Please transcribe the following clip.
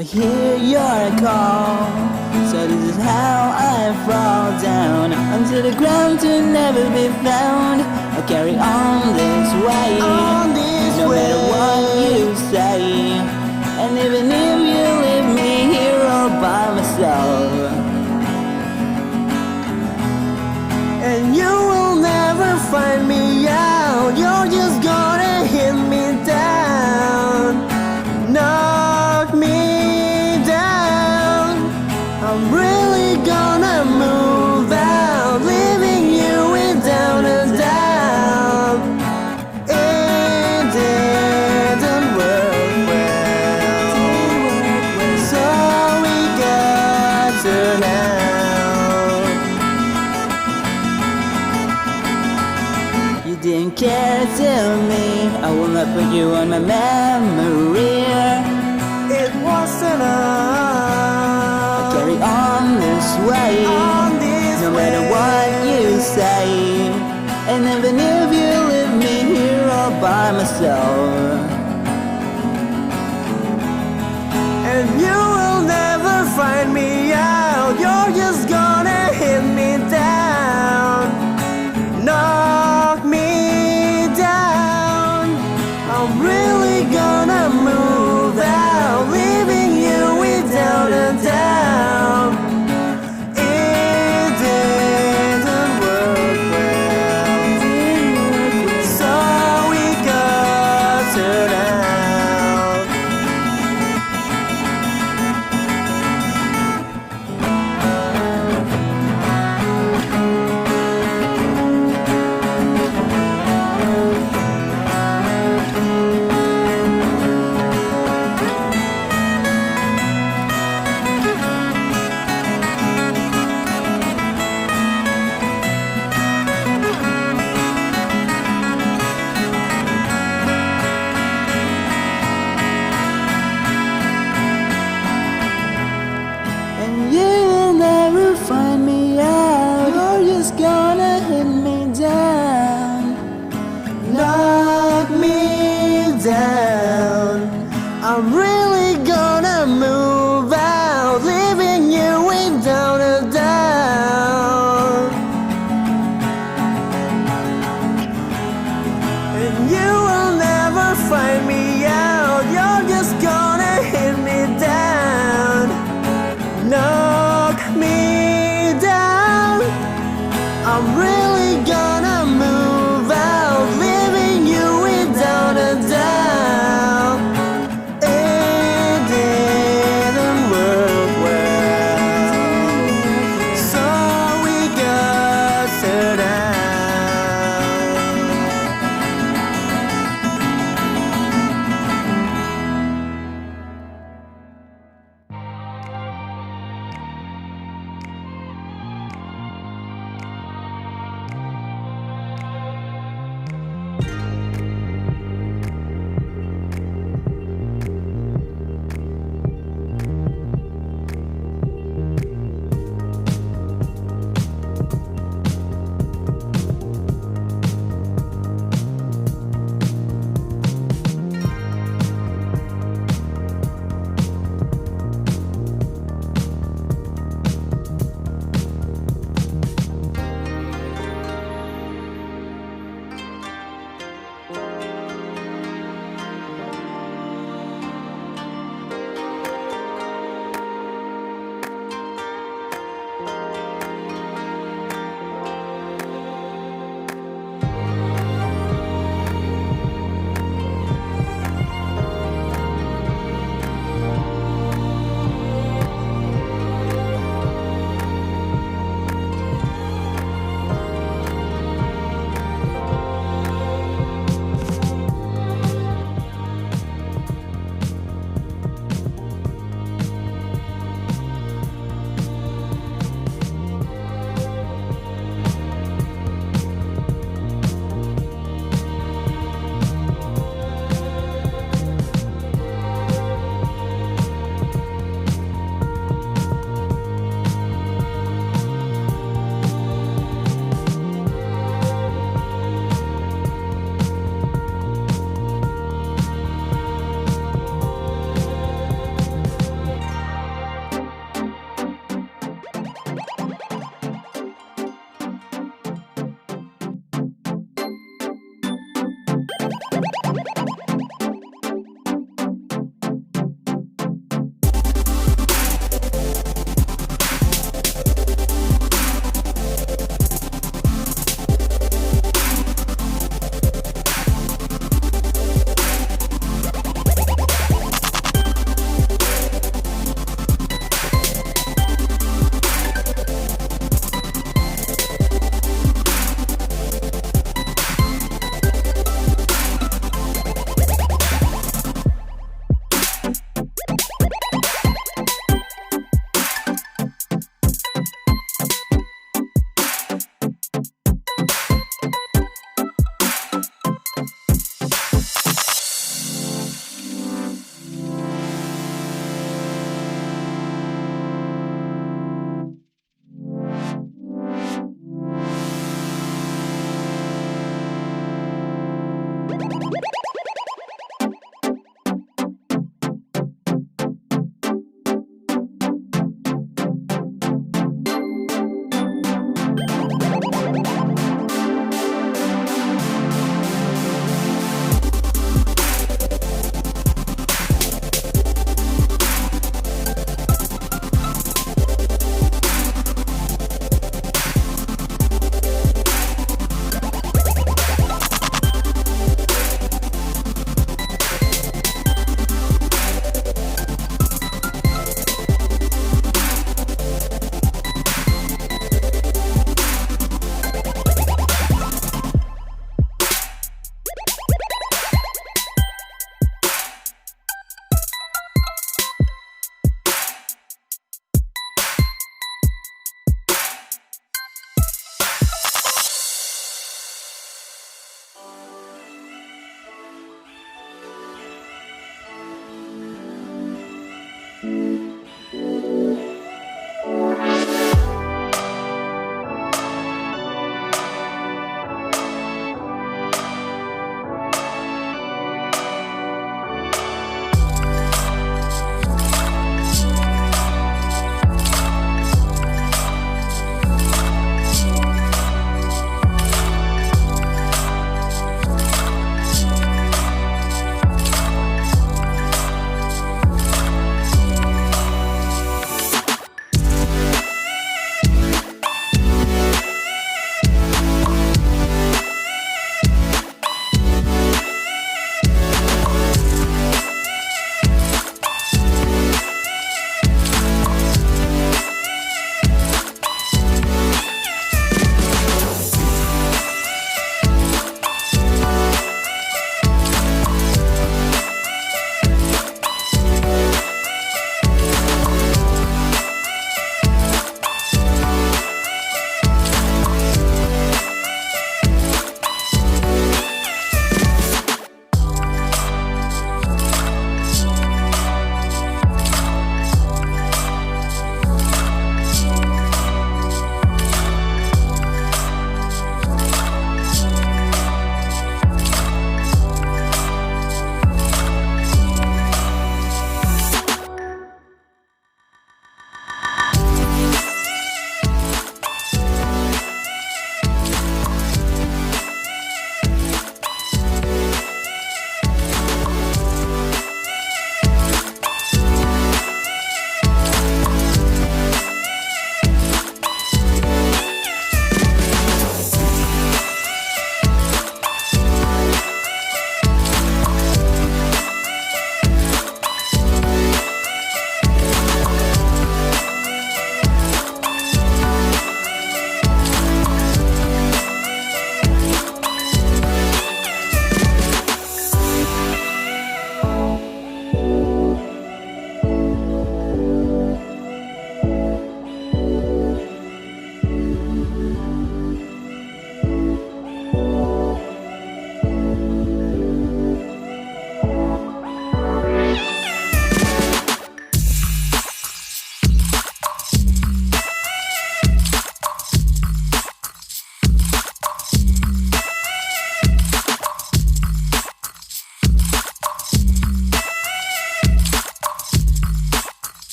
never hear your call. So this is how I fall down onto the ground to never be found. I carry on this way, no matter what you say. And even if you leave me here all by myself, and you will never find me out. You're just gonna hit me down, knock me down. I'm really gonna move out, leaving you without a doubt. It didn't work well, so we got turned out. you didn't care to me. I will not put you on my memory. It wasn't enough. Carry on this way, no matter what you say. And even if you leave me here all by myself, And you will never find me out. You're just gonna hit me down, knock me down. I'm really gonna move out, leaving you without a doubt. It didn't work well, so we got turned out. and you'll never find me out. You're just gonna hit me down, Knock me down. I'm really gonna move out, leaving you without a doubt. And you will never find me out. You're just gonna